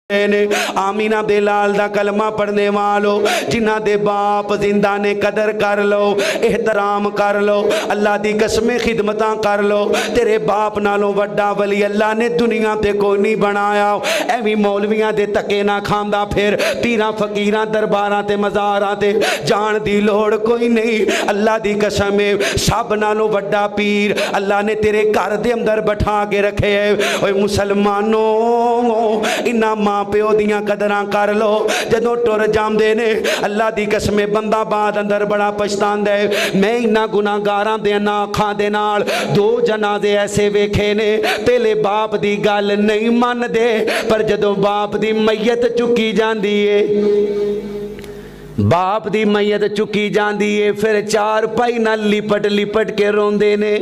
Amina दे लाल दा कलमा पढ़ने वालो जिन्हां दे बाप जिंदा ने कदर कर लो, एहतराम कर लो, अल्लाह दी कसमें खिदमतां कर लो। तेरे बाप नालों वड्डा वली अल्लाह ने दुनिया ते कोई नहीं बनाया। एवं मौलवियां दे तके ना खांदा फिर पीरां फकीरां दरबारां ते मज़ारां ते जान दी लोड़ कोई नहीं। अल्लाह दी कसम है सब नालों वड्डा पीर अल्लाह ने तेरे घर दे अंदर बैठा के रखे है। ओए मुसलमानों इन्हां मां प्यो दियां कदरां कर लो, जदों टुर जांदे ने अल्लाह दी कसम बंदा बाद अंदर बड़ा पछतांदा है। मैं इन्हां गुनाहगारां दे अखां दे नाल दो जनाजे ऐसे वेखे ने, पहले बाप दी गल नहीं मनदे पर जदों बाप दी मैयत चुकी जांदी है, बाप दी मैयत चुकी जांदी है, फिर चार पाई नाल लिपट लिपट के रोंदे ने।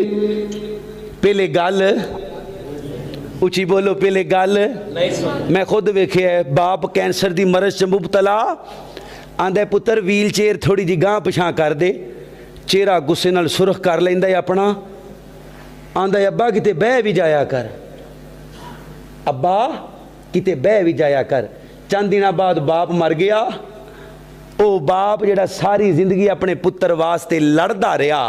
पहले गल उची बोलो, पहले गल मैं खुद वेख्या है। बाप कैंसर दी मरज च मुबतला आंदा पुत्र व्हील चेयर थोड़ी जी गांह पिछां कर दे, चेहरा गुस्से नाल सुरख कर लैंदा अपना, आंदा अब्बा किते बह भी जाया कर, अब्बा किते बह भी जाया कर। चंद दिनों बाद बाप मर गया। ओ बाप जिहड़ा सारी जिंदगी अपने पुत्र वास्ते लड़दा रहा,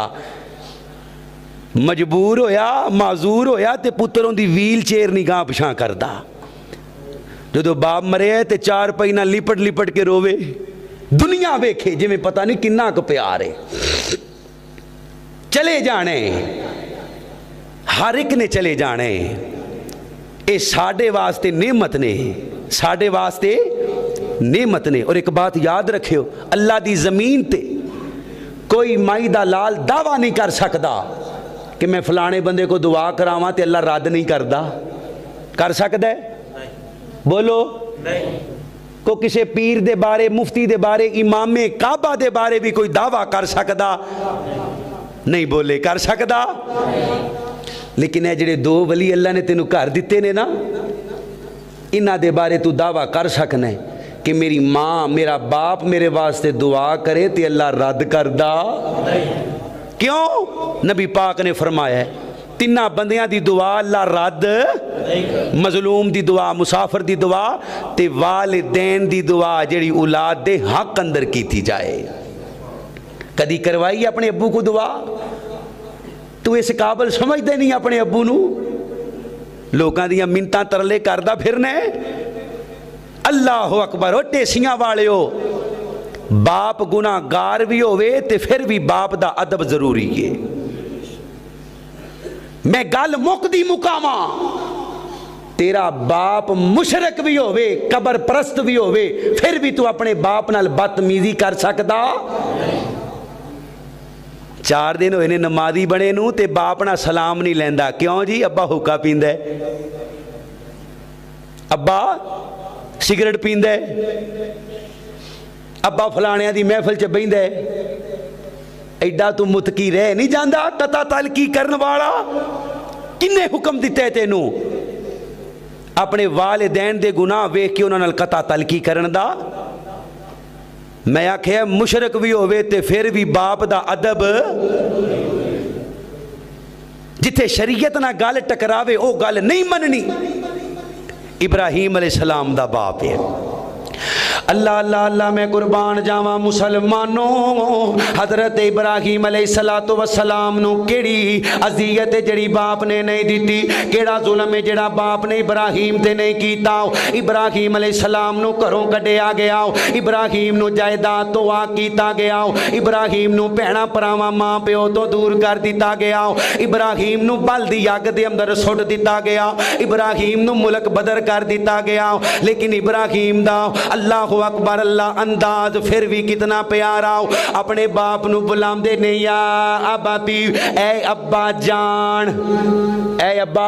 मजबूर होया माजूर होया ते पुत्र उहदी व्हील चेयर नहीं गांह पिछां करदा। जदों बाप मरिया ते चार पाई नाल लिपट लिपट के रोवे, दुनिया वेखे जिवें पता नहीं किन्ना क प्यार है। चले जाने हर एक ने चले जाने, ये साडे वास्ते नेमत ने, साडे वास्ते नेमत ने। और एक बात याद रखियो, अल्लाह दी जमीन ते कोई माई दा लाल दावा नहीं कर सकता कि मैं फलाने बंदे को दुआ करावां ते अल्लाह रद्द नहीं करता। कर सकदा है? बोलो नहीं। को किसी पीर दे बारे, मुफ्ती दे बारे, इमामे काबा दे बारे भी कोई दावा कर सकदा नहीं? बोले कर सकदा। लेकिन ये जिहड़े दो वली अल्लाह ने तेनू घर दिते ने ना, इन्हां दे बारे तू दावा कर सकना है कि मेरी माँ मेरा बाप मेरे वास्ते दुआ करे तो अल्लाह रद्द करदा? क्यों? नबी पाक ने फरमाया है तिन्ना बंदियां दी दुआ अल्लाह रद्द, मजलूम दी दुआ, मुसाफिर दी दुआ ते वालिदैन दी दुआ जेड़ी औलाद दे हक अंदर कीती जाए। कदी करवाई अपने अब्बू को दुआ? तू इस काबल समझदे नहीं अपने अब्बू नू? लोकां दियां मिन्नतां तरले करदा फिरने। अल्लाह अकबर। ओ टेसियां वालिओ, बाप गुनाहगार भी होवे ते फिर भी बाप दा अदब जरूरी है। मैं गल मुकदी मुकावा, तेरा बाप मुशरक भी होवे, कबर परस्त भी होवे, फिर भी तू अपने बाप नाल बदतमीजी कर सकदा? 4 दिन होए ने नमाजी बने नू ते बाप ना सलाम नहीं लैंदा। क्यों जी? अब्बा हुक्का पींदा है, अब्बा सिगरेट पींदा है, अब्बा फलाणियां दी महफिल च बहिंदा है। एडा तू मुतकी रह नहीं जांदा? कता तलकी करन वाला किन्ने हुक्म दिता है तेनू अपने वालिदैन दे गुनाह वेख के उन्हां नाल कता तलकी करन दा? मैं आख्या मुशरक भी होवे ते फिर भी बाप दा अदब। जिथे शरीयत ना गल टकरावे ओ गल नहीं मननी। इब्राहीम अलैहिस्सलाम दा बाप है। अल्लाह अल्लाह अल्लाह मैं कुर्बान जावा मुसलमानों, हजरत इब्राहीम अलैहिस्सलातु वस्सलाम नू केड़ी अजियत जड़ी बाप ने नहीं दी, केड़ा जुल्म है जड़ा बाप ने इब्राहीम ते नहीं कीता। इब्राहीम अलैहिस्सलाम नू घरों कढ़िया गया, इब्राहीम नू जायदाद तो आ कीता गया, इब्राहीम नू भैणा भरावां मां प्यो तो दूर कर दिता गया, इब्राहीम नू बल दी अग दे अंदर सुट दिता गया, इब्राहीम नू मुल्क बदर कर दिता गया। लेकिन इब्राहीम दा अल्लाह अकबर अल्लाह अंदाज फिर भी कितना प्यारा। अपने बाप नू बुलांदे ने या अबाती, ए अब्बा जान, ए अब्बा,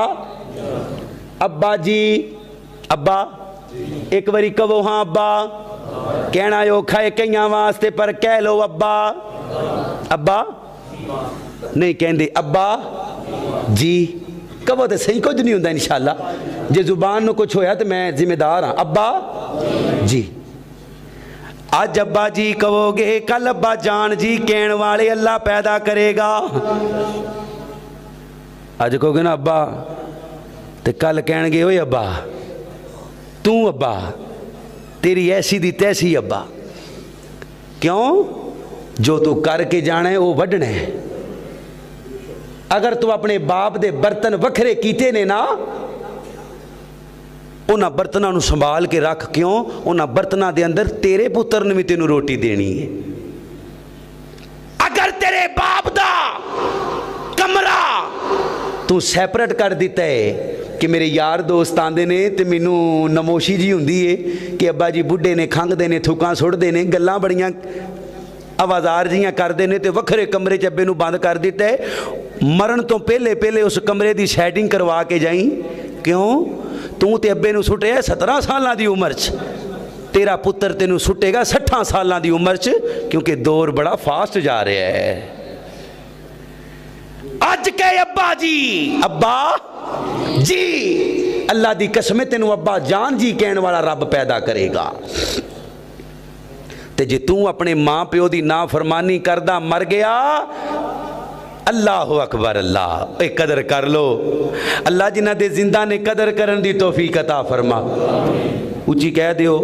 अब्बा जी, अब्बा एक बारी कहो हाँ अब्बा। कहना औखा है कईयां वास्ते पर कह लो अब्बा। अब्बा नहीं कहते, अब्बा जी कहो तो सही, कुछ नहीं होता इंशाअल्लाह। जे जुबान नू कुछ होया तो मैं जिम्मेदार हाँ। अब्बा जी, आज अब्बा जी कहोगे, कल अब्बा जान जी कहने वाले अल्लाह पैदा करेगा। अज कहोगे ना अब्बा, तो कल कहेंगे ओए अब्बा। तू अब्बा, तेरी ऐसी दी तैसी अब्बा। क्यों? जो तू करके जाना है वो वढ़ना है। अगर तू अपने बाप दे बर्तन वखरे कीते ने ना, उन्हां बर्तनों संभाल के रख। क्यों? उन्हां बर्तनों के अंदर तेरे पुत्र ने भी तेनू रोटी देनी है। अगर तेरे बाप दा कमरा तू सैपरेट कर दिता है कि मेरे यार दोस्त आते ने तो मैनू नमोशी जी होंदी है कि अब्बा जी बुढ़े ने, खंघते ने, थुकां सुटते ने, गल्लां बड़ियां आवाज़ार जियां करते हैं, तो वखरे कमरे च अब्बे नू बंद कर दिता है। मरण तो पहले पहले उस कमरे की सैटिंग करवा के जाई। क्यों? तू तो अब्बे नू सुटिया 17 साल की उम्र च, तेरा पुत्र तेनू सुटेगा 60 साल की उम्र च, क्योंकि दौर बड़ा फास्ट जा रहा है। अज के अब्बा जी, अब्बा जी, अल्लाह दी कसम तेनू अब्बा जान जी कहने वाला रब पैदा करेगा। ते जे तू अपने मां प्यो की ना फरमानी करदा मर गया, अल्लाह अकबर, अल्लाह एक कदर कर लो। अल्लाह जिन्हां दे जिंदा ने कदर करन दी तौफीक अता फरमा। उची कह दियो,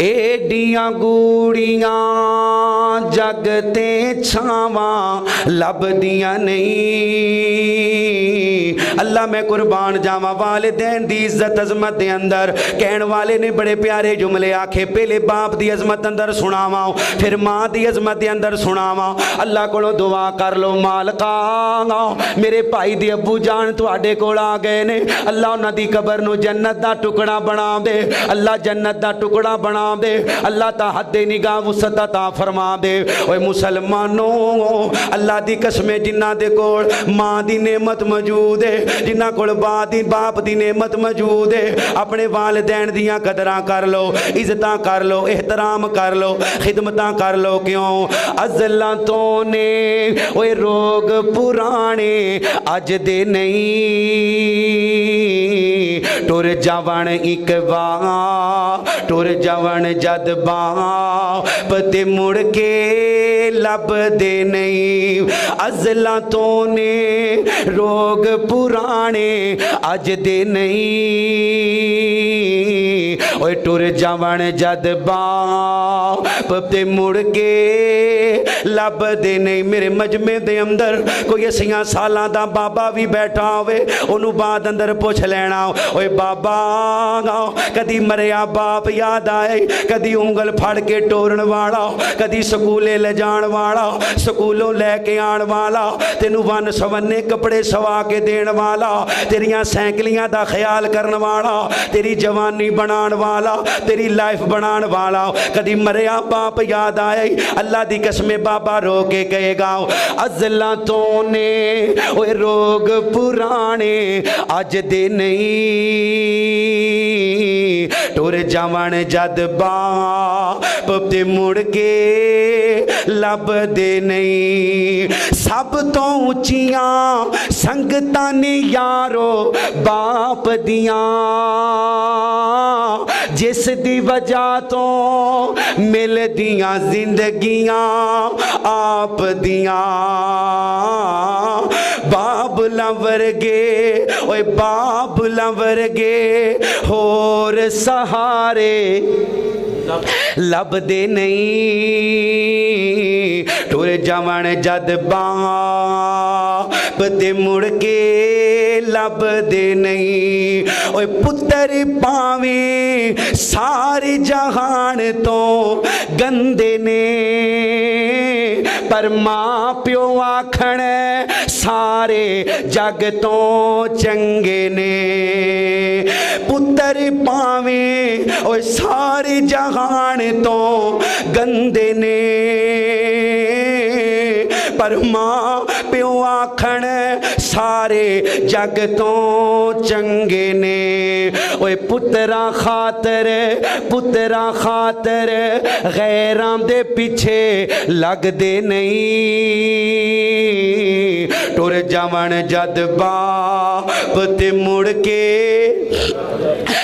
एडियां गूड़ियां जगते छावां लभदियां नहीं। अल्लाह मैं कुर्बान जावा, वालिदैन दी इज्जत अजमत दे अंदर कहण वाले ने बड़े प्यारे जुमले आखे। पहले बाप दी अजमत अंदर सुनावा, फिर मां दी अजमत दे अंदर सुनावा। अल्लाह कोलों दुआ कर लो, मालका मेरे भाई दे अब्बू जान तुहाडे कोल आ गए ने, अल्लाह उन्हां दी कबर नूं जन्नत दा टुकड़ा बना दे, अल्लाह जन्नत दा टुकड़ा बना दे, अल्लाह ता हद्दे निगाह वुसअत अता फरमा दे। ओए मुसलमानों, अल्लाह दी कसमें जिन्हां दे कोल मां दी नेमत मौजूद है, जिन्हां कोल बाप दी नेमत मौजूद है, अपने वालिदैन दियां कदरां कर लो, इज्जतां कर लो, एहतराम कर लो, खिदमतां कर लो। क्यों? अज़लातों ने ओए रोग पुराने अज दे नहीं, टुर जावण एक बार, टुर जावण जद बाप ते मुड़ के लब दे नहीं। अज़लातों ने रोग पुराने अज दे नहीं, ओए टुर जावण जद बाप ते मुड़ के लब दे नहीं। मेरे मजमे दे अंदर कोई 80 सालां दा बाबा भी बैठा होवे, ओनू बाद अंदर पुछ लेना, ओए बाबा कदी मरिया बाप याद आए, कदी उंगल फड़ के टोरन वाला, कदी स्कूले ले जान वाला, स्कूलों लैके आन वाला, तेनू वन सवन्ने कपड़े सवा के देन वाला, तेरियां सैकलियां दा ख्याल करन वाला, तेरी जवानी बनान वाला, तेरी लाइफ बनान वाला, कदी मरिया बाप याद आए? अल्लाह दी कसमें बाबा रो के कहेगा, अज़लातों ने ओए रोग पुराने अज दे नहीं, टुर जावण जद बाप ते मुड़ के लब दे नहीं। सब तो उचियां संगतां ने यारो बाप दियां, जिस दी वजह तो मिलदियां जिंदगियां आप दियां। बाबुलां वर्गे ओए बाबुलां वर्गे होर सहारे लभदे नहीं, टुर जावण जद बाप ते मुड़ के लभदे नहीं। ओए पुत्र पावें सारे जहान तो गंदे ने, पर मां प्यो आखण सारे जग तो चंगे ने। पुत्र पावें ओए सारे जहान तो गंदे ने, पर मां प्यो आखण सारे जग तो चंगे ने। ओए पुत्रा खातर गैरां दे पिछे लगदे नहीं, टुर जावण जद बाप ते मुड़ के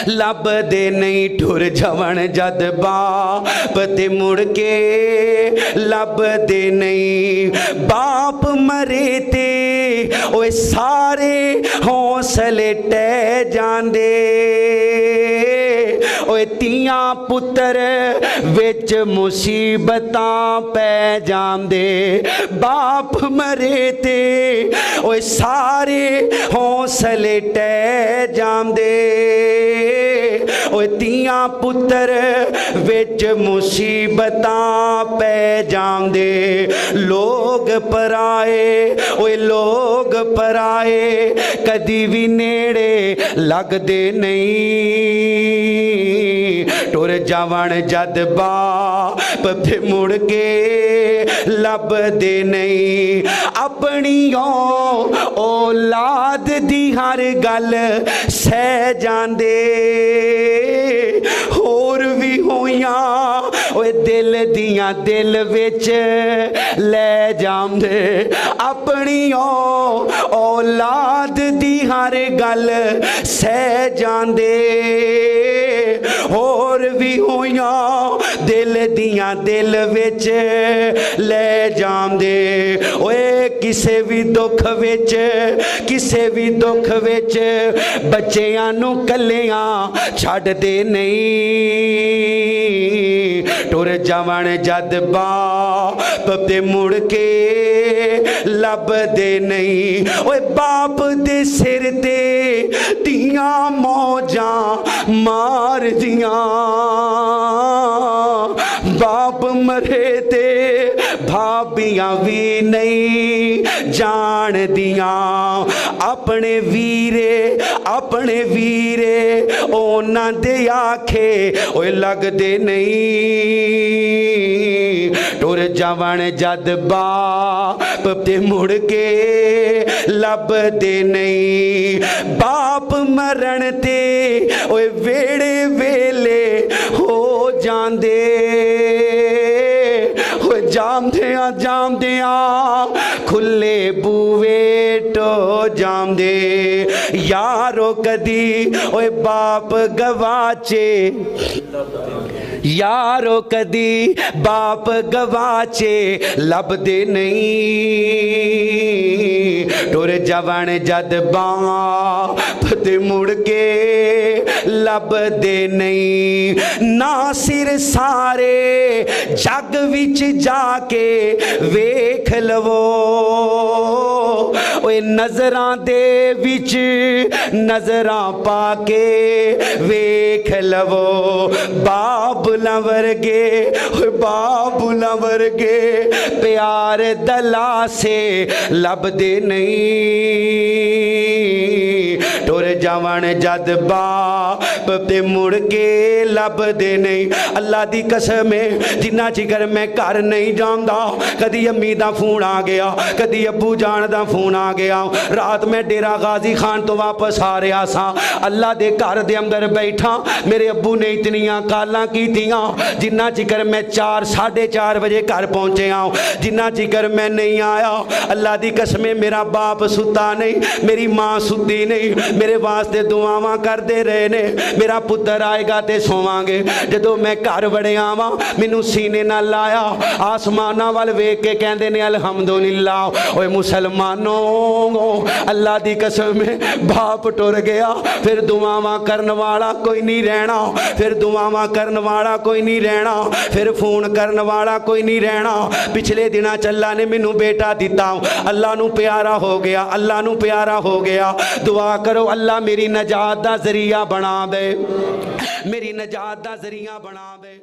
लभदे नहीं, टुर जावण जद बाप ते मुड़ के लभदे नहीं। बाप मरे ते ओए सारे हौसले टह जांदे, ओए तियां पुत्र विच मुसीबतां पै जांदे, बाप मरे ते ओए सारे हौसले टै जांदे। ओए तियां पुत्र विच मुसीबतां पै जांदे, लोग पराए ओए लोग पराए कदी भी नेड़े लगदे नहीं। टुर जावण जद बाप ते मुड़ के लभदे नहीं। अपनी औलाद दी हर गल सह जांदे, होर भी होइयां ओए दिल दियां दिल विच ले जांदे। अपनी औलाद दी हर गल सह जांदे, होर भी होइयां दिल दियां दिल विच ले जांदे। ओए किसे भी दुख विच किसे भी दुख विच बच्चियां नूं कल्लियां छड्डदे नहीं। टुर जावण जद बाप ते मुड़ के लभदे नहीं। ओए बाप दे सिर ते तियां मौजां मार दियां, बाप मरे ते भाबियां भी नहीं जान दियां। अपने वीरे ओना दे आखे ओए लगदे नहीं। टुर जावण जद बाप ते मुड़ के लभदे नहीं। बाप मरण ते ओए वेड़े वेले हो जांदे, जामदियां खुले बूवे टो जामदे। यारो कदी ओए बाप गवाचे, यारो कदी बाप गवाचे लभदे नहीं। टुर जावण जद बाप ते मुड़ के लभदे नहीं। ना सिर सारे जग विच जाके वेख लवो, ओए नजरां दे विच नजरां पाके वेख लवो। बाबुला वर्गे बाबुला वर्गे प्यार दला से लभदे नहीं। टुर जावण जद बाप ते मुड़ के लभदे नहीं। अल्लाह दी कसम है जिन्ना चिकर मैं घर नहीं जांदा, कदी अम्मी दा फोन आ गया, कदी अब्बू जान दा फोन आ गया। रात मैं डेरा गाजी खान तो वापस आ रहा सा, अल्लाह दे घर दे अंदर बैठा, मेरे अब्बू ने इतनियां कालां कीतियां जिन्ना चिकर मैं 4-4:30 बजे घर पहुंचे आऊँ, जिन्ना चिकर मैं नहीं आया। अल्लाह दी कसम मेरा बाप सुता नहीं, मेरी माँ सुती नहीं, मेरे वास्ते दुआवां करते रहे ने। मेरा पुत्र आएगा तो सोवांगे। जदों मैं घर वड़िया वा मैनू सीने नाल लाया, आसमाना वाल वेख के कहते ने अल्हम्दुलिल्लाह। ओए मुसलमानों अल्लाह दी कसम बाप टुर गया, फिर दुआवां करन वाला कोई नहीं रहना, फिर दुआवां करन वाला कोई नहीं रहना, फिर फोन करन वाला कोई नहीं रहना। पिछले दिना अल्लाह ने मैनू बेटा दिता, अल्लाह नू प्यारा हो गया, अल्लाह नू प्यारा हो गया। दुआ करो अल्लाह मेरी नजात दा जरिया बना दे, मेरी नजात दा जरिया बना दे।